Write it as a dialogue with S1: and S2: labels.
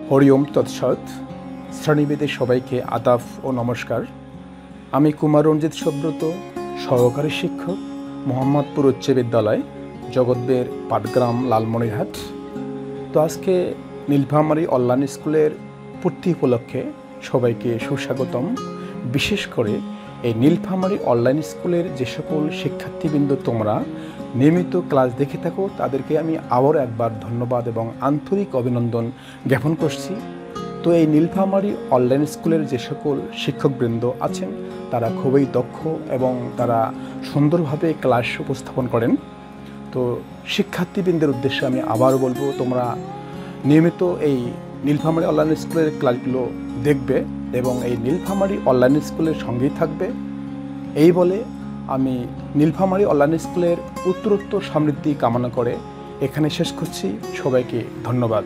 S1: হরি ওম তৎসৎ। শ্রেণীভেদে সবাইকে আদাব ও নমস্কার। আমি কুমার রঞ্জিত সুব্রত, সহকারী শিক্ষক, মোহাম্মদপুর উচ্চ বিদ্যালয়, জগৎবের পাটগ্রাম, লালমনিরহাট। তো আজকে নীলফামারী অনলাইন স্কুলের পূর্তি উপলক্ষে সবাইকে সুস্বাগতম। বিশেষ করে এই নীলফামারী অনলাইন স্কুলের যে সকল শিক্ষার্থীবৃন্দ তোমরা নিয়মিত ক্লাস দেখে থাকো, তাদেরকে আমি আবারও একবার ধন্যবাদ এবং আন্তরিক অভিনন্দন জ্ঞাপন করছি। তো এই নীলফামারী অনলাইন স্কুলের যে সকল শিক্ষকবৃন্দ আছেন তারা খুবই দক্ষ এবং তারা সুন্দরভাবে ক্লাস উপস্থাপন করেন। তো শিক্ষার্থীবৃন্দের উদ্দেশ্যে আমি আবারও বলবো, তোমরা নিয়মিত এই নীলফামারী অনলাইন স্কুলের ক্লাসগুলো দেখবে এবং এই নীলফামারী অনলাইন স্কুলের সঙ্গেই থাকবে। এই বলে আমি নীলফামারী অনলাইন স্কুলের উত্তরোত্তর সমৃদ্ধি কামনা করে এখানে শেষ করছি। সবাইকে ধন্যবাদ।